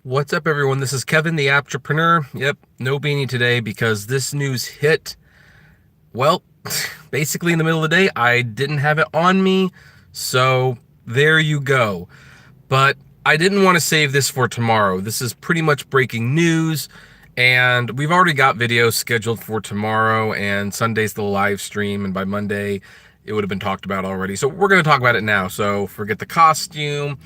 What's up, everyone? This is Kevin, the Apptrepreneur. Yep, no beanie today because this news hit, well, basically in the middle of the day. I didn't have it on me, so there you go. But I didn't want to save this for tomorrow. This is pretty much breaking news, and we've already got videos scheduled for tomorrow, and Sunday's the live stream, and by Monday, it would have been talked about already. So we're going to talk about it now. So forget the costume,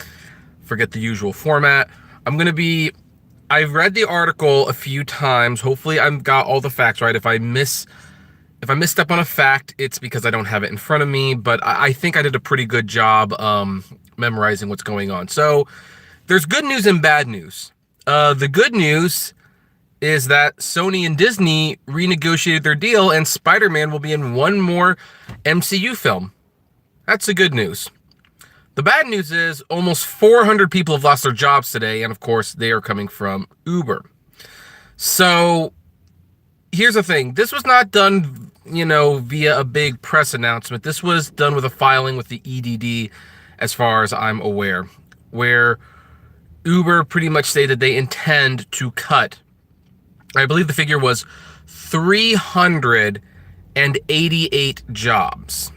forget the usual format. I've read the article a few times. Hopefully I've got all the facts right. If I misstep on a fact, it's because I don't have it in front of me, but I think I did a pretty good job memorizing what's going on. So there's good news and bad news. The good news is that Sony and Disney renegotiated their deal and Spider-Man will be in one more MCU film. That's the good news. The bad news is almost 400 people have lost their jobs today, and of course, they are coming from Uber. So here's the thing. This was not done, via a big press announcement. This was done with a filing with the EDD, as far as I'm aware, where Uber pretty much stated they intend to cut, I believe the figure was 388 jobs.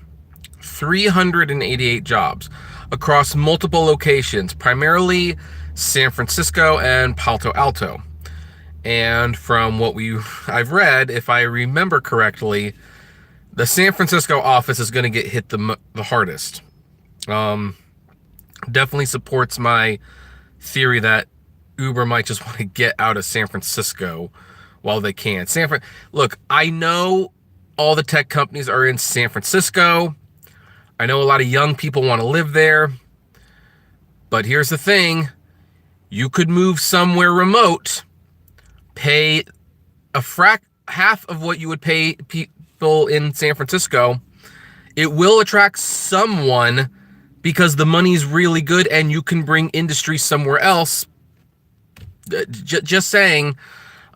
388 jobs across multiple locations, primarily San Francisco and Palo Alto. And from what I've read, if I remember correctly, the San Francisco office is going to get hit the hardest. Definitely supports my theory that Uber might just want to get out of San Francisco while they can. Look, I know all the tech companies are in San Francisco. I know a lot of young people want to live there, but here's the thing. You could move somewhere remote, pay half of what you would pay people in San Francisco. It will attract someone because the money's really good and you can bring industry somewhere else. Just saying,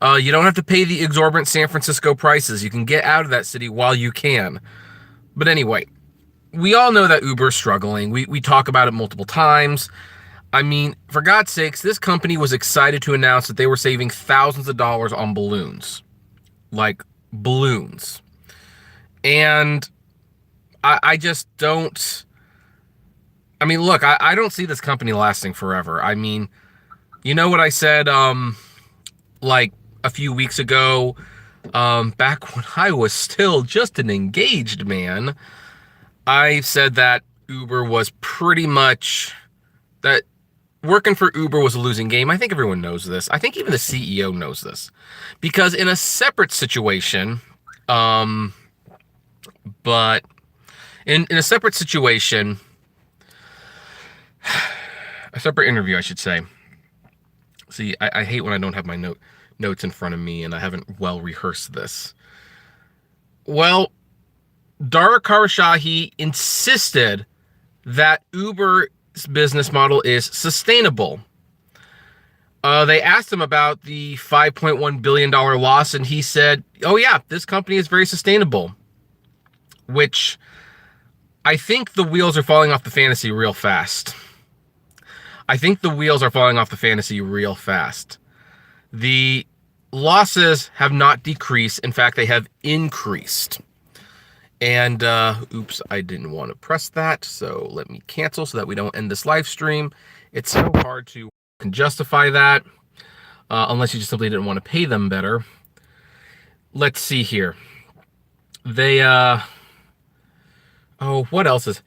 you don't have to pay the exorbitant San Francisco prices. You can get out of that city while you can. But anyway, we all know that Uber's struggling. We talk about it multiple times. I mean, for God's sakes, this company was excited to announce that they were saving thousands of dollars on balloons. Like, balloons. And I just don't... I mean, look, I don't see this company lasting forever. I mean, you know what I said, like, a few weeks ago, back when I was still just an engaged man, I said that Uber was pretty much, that working for Uber was a losing game. I think everyone knows this. I think even the CEO knows this. Because in a separate situation, but in a separate situation, a separate interview, I should say. See, I hate when I don't have my notes in front of me and I haven't well rehearsed this. Well, Dara Khosrowshahi insisted that Uber's business model is sustainable. They asked him about the $5.1 billion loss, and he said, oh yeah, this company is very sustainable. Which, I think the wheels are falling off the fantasy real fast. The losses have not decreased. In fact, they have increased. And, oops, I didn't want to press that, so let me cancel so that we don't end this live stream. It's so hard to justify that, unless you just simply didn't want to pay them better. Let's see here. They, what else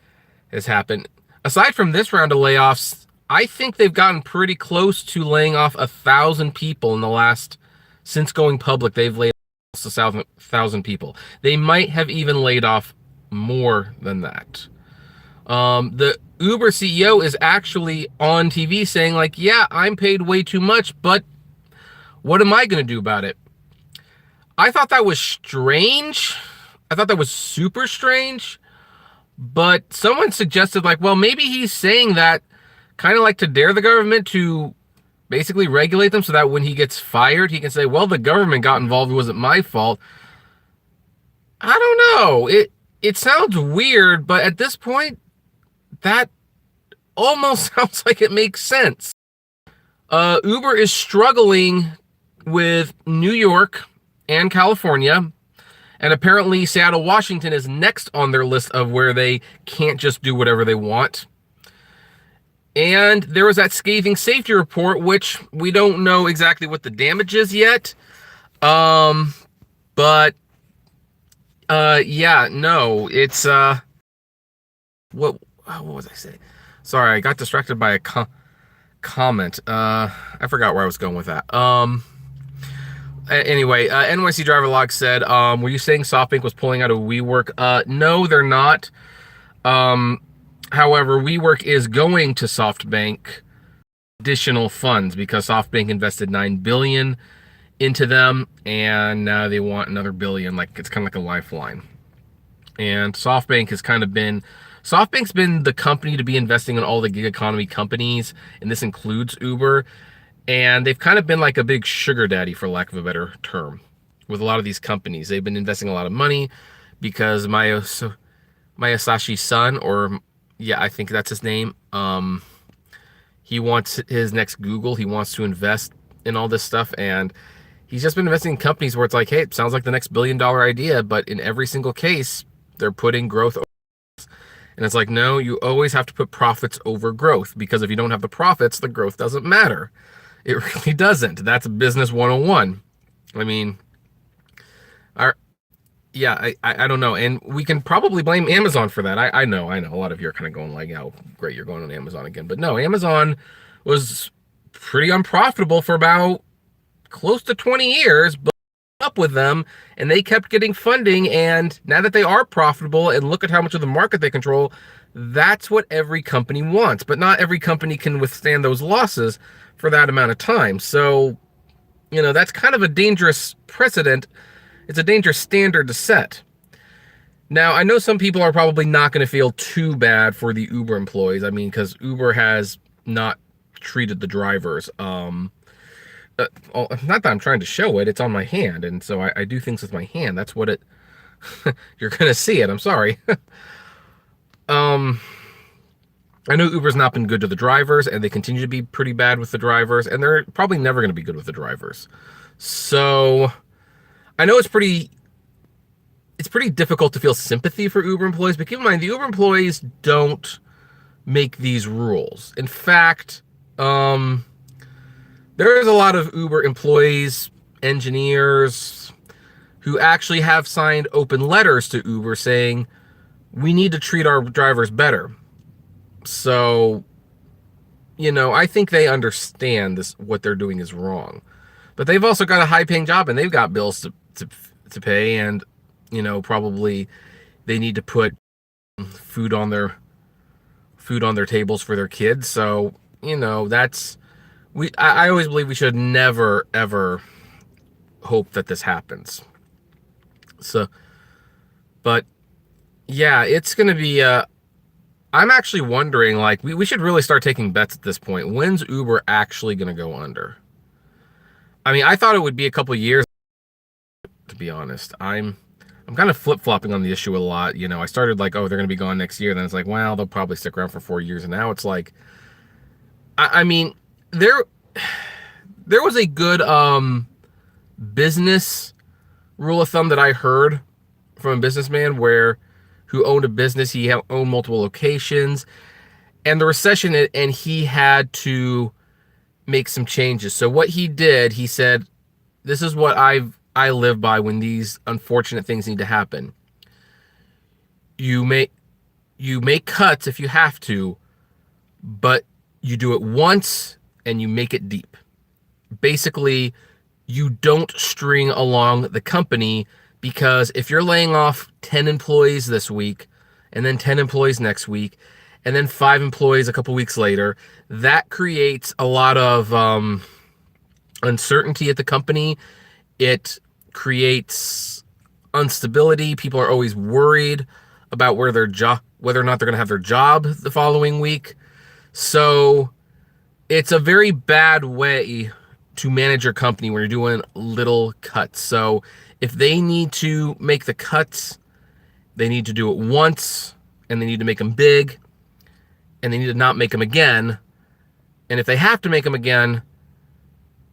has happened? Aside from this round of layoffs, I think they've gotten pretty close to laying off 1,000 people in the last, since going public, they've laid 1,000 people. They might have even laid off more than that. The Uber CEO is actually on TV saying, like, yeah, I'm paid way too much, but what am I going to do about it? I thought that was strange. I thought that was super strange. But someone suggested, like, well, maybe he's saying that kind of like to dare the government to basically regulate them so that when he gets fired, he can say, well, the government got involved. It wasn't my fault. I don't know. It sounds weird, but at this point, that almost sounds like it makes sense. Uber is struggling with New York and California, and apparently Seattle, Washington is next on their list of where they can't just do whatever they want. And there was that scathing safety report, which we don't know exactly what the damage is yet. But yeah, no, it's what was I saying? Sorry, I got distracted by a comment. I forgot where I was going with that. Anyway, NYC Driver Log said, were you saying Softbank was pulling out of WeWork? No, they're not. However, WeWork is going to Softbank additional funds because Softbank invested $9 billion into them, and now they want another $1 billion. Like, it's kind of like a lifeline. And Softbank's been the company to be investing in all the gig economy companies, and this includes Uber. And they've kind of been like a big sugar daddy, for lack of a better term, with a lot of these companies. They've been investing a lot of money because Masayoshi's son, or yeah, I think that's his name. He wants his next Google. He wants to invest in all this stuff, and he's just been investing in companies where it's like, hey, it sounds like the next $1 billion idea, but in every single case, they're putting growth over. And it's like, no, you always have to put profits over growth, because if you don't have the profits, the growth doesn't matter. It really doesn't. That's business 101. I mean, I don't know. And we can probably blame Amazon for that. I know. A lot of you are kind of going like, oh, great, you're going on Amazon again. But no, Amazon was pretty unprofitable for about close to 20 years, but up with them, and they kept getting funding. And now that they are profitable and look at how much of the market they control, that's what every company wants. But not every company can withstand those losses for that amount of time. So, that's kind of a dangerous precedent. It's a dangerous standard to set. Now, I know some people are probably not going to feel too bad for the Uber employees. I mean, because Uber has not treated the drivers. Not that I'm trying to show it. It's on my hand, and so I do things with my hand. That's what it... You're going to see it. I'm sorry. I know Uber's not been good to the drivers, and they continue to be pretty bad with the drivers, and they're probably never going to be good with the drivers. So I know it's pretty difficult to feel sympathy for Uber employees, but keep in mind, the Uber employees don't make these rules. In fact, there is a lot of Uber employees, engineers, who actually have signed open letters to Uber saying, we need to treat our drivers better. So, I think they understand what they're doing is wrong. But they've also got a high-paying job, and they've got bills to pay, and, probably they need to put food on their tables for their kids. So, I always believe we should never, ever hope that this happens. So, but yeah, it's going to be, I'm actually wondering, like, we should really start taking bets at this point. When's Uber actually going to go under? I mean, I thought it would be a couple years, to be honest. I'm kind of flip-flopping on the issue a lot. I started like, oh, they're going to be gone next year. Then it's like, well, they'll probably stick around for 4 years. And now it's like, I mean, there was a good business rule of thumb that I heard from a businessman who owned a business. He owned multiple locations, and the recession, and he had to make some changes. So what he did, he said, this is what I live by when these unfortunate things need to happen. You make cuts if you have to, but you do it once and you make it deep. Basically, you don't string along the company, because if you're laying off 10 employees this week, and then 10 employees next week, and then 5 employees a couple weeks later, that creates a lot of uncertainty at the company. It creates instability. People are always worried about whether or not they're going to have their job the following week. So it's a very bad way to manage your company when you're doing little cuts. So if they need to make the cuts, they need to do it once, and they need to make them big, and they need to not make them again. And if they have to make them again,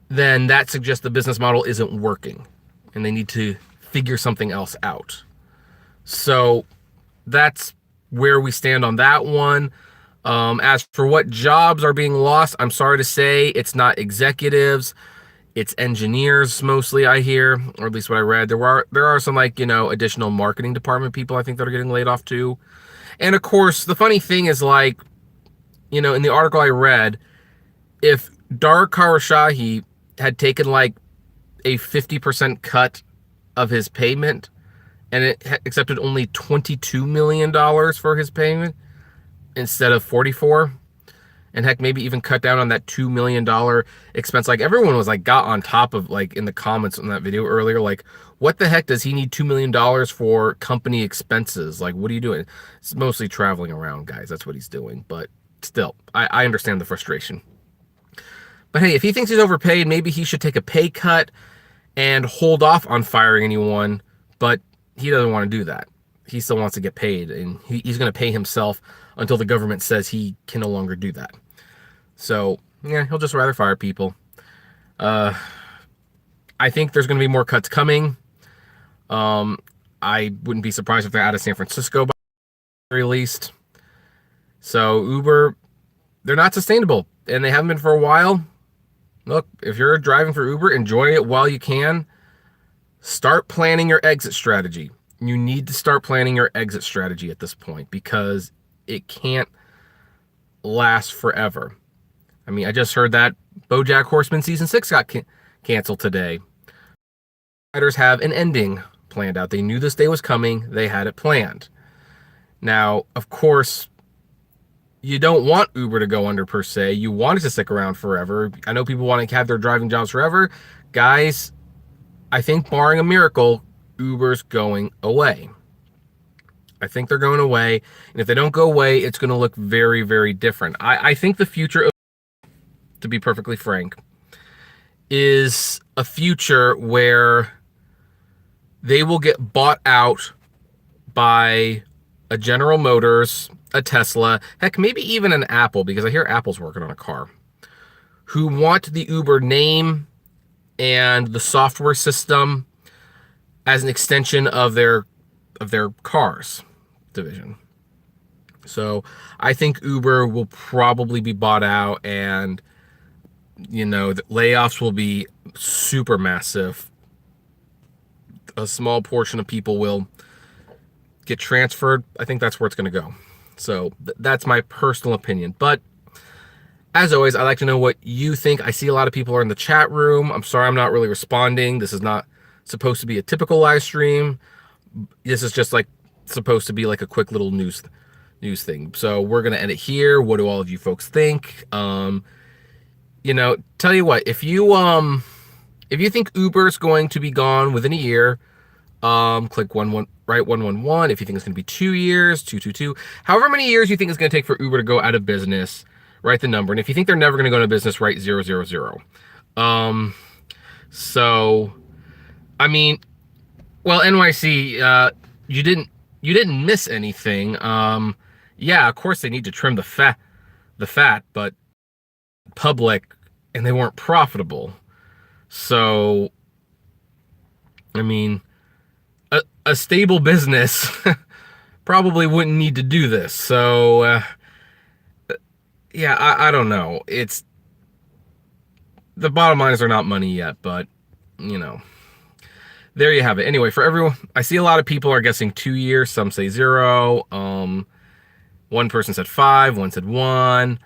then that suggests the business model isn't working and they need to figure something else out. So that's where we stand on that one. As for what jobs are being lost, I'm sorry to say it's not executives, it's engineers mostly, I hear, or at least what I read. There are some, like, additional marketing department people I think that are getting laid off too. And of course, the funny thing is, like, in the article I read, if Dar Karashahi had taken like a 50% cut of his payment and it accepted only $22 million for his payment instead of 44, and heck, maybe even cut down on that $2 million expense. Like, everyone was like, got on top of, like, in the comments on that video earlier, like, what the heck does he need $2 million for company expenses? Like, what are you doing? It's mostly traveling around, guys. That's what he's doing. But still, I understand the frustration. But hey, if he thinks he's overpaid, maybe he should take a pay cut and hold off on firing anyone. But he doesn't want to do that. He still wants to get paid, and he's going to pay himself until the government says he can no longer do that. So, yeah, he'll just rather fire people. I think there's going to be more cuts coming. I wouldn't be surprised if they're out of San Francisco by the very least. So, Uber, they're not sustainable, and they haven't been for a while. Look, if you're driving for Uber, enjoy it while you can. Start planning your exit strategy. You need to start planning your exit strategy at this point, because it can't last forever. I mean, I just heard that BoJack Horseman Season 6 got canceled today. Writers have an ending planned out. They knew this day was coming. They had it planned. Now, of course, you don't want Uber to go under per se. You want it to stick around forever. I know people want to have their driving jobs forever. Guys, I think barring a miracle, Uber's going away. I think they're going away. And if they don't go away, it's going to look very, very different. I think the future of, to be perfectly frank, is a future where they will get bought out by a General Motors, a Tesla, heck, maybe even an Apple, because I hear Apple's working on a car, who want the Uber name and the software system as an extension of their cars division. So I think Uber will probably be bought out, and the layoffs will be super massive. A small portion of people will get transferred. I think that's where it's going to go. So that's my personal opinion. But as always, I'd like to know what you think. I see a lot of people are in the chat room. I'm sorry I'm not really responding. This is not supposed to be a typical live stream. This is just like supposed to be like a quick little news thing. So we're going to end it here. What do all of you folks think? Tell you what, if you think Uber's going to be gone within a year, click 111. If you think it's going to be 2 years, 222, however many years you think it's going to take for Uber to go out of business, write the number. And if you think they're never going to go out of business, write 000. So, I mean, well, NYC, you didn't miss anything. Yeah, of course they need to trim the fat, but public, and they weren't profitable. So, I mean, a stable business probably wouldn't need to do this. So, yeah, I don't know. It's the bottom line is they're not money yet, but there you have it. Anyway, for everyone, I see a lot of people are guessing 2 years. Some say 0. One person said 5. One said 1.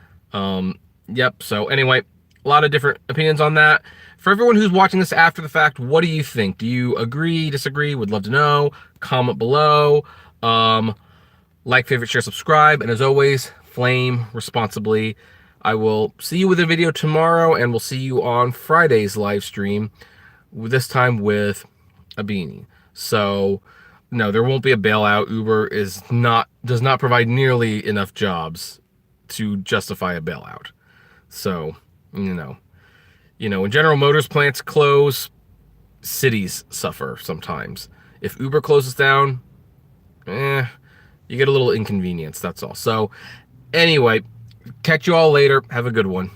Yep. So anyway, a lot of different opinions on that. For everyone who's watching this after the fact, what do you think? Do you agree, disagree? Would love to know. Comment below. Like, favorite, share, subscribe. And as always, flame responsibly. I will see you with a video tomorrow, and we'll see you on Friday's live stream, this time with a beanie. So no, there won't be a bailout. Uber does not provide nearly enough jobs to justify a bailout. So, when General Motors plants close, cities suffer sometimes. If Uber closes down, you get a little inconvenience, that's all. So anyway, catch you all later. Have a good one.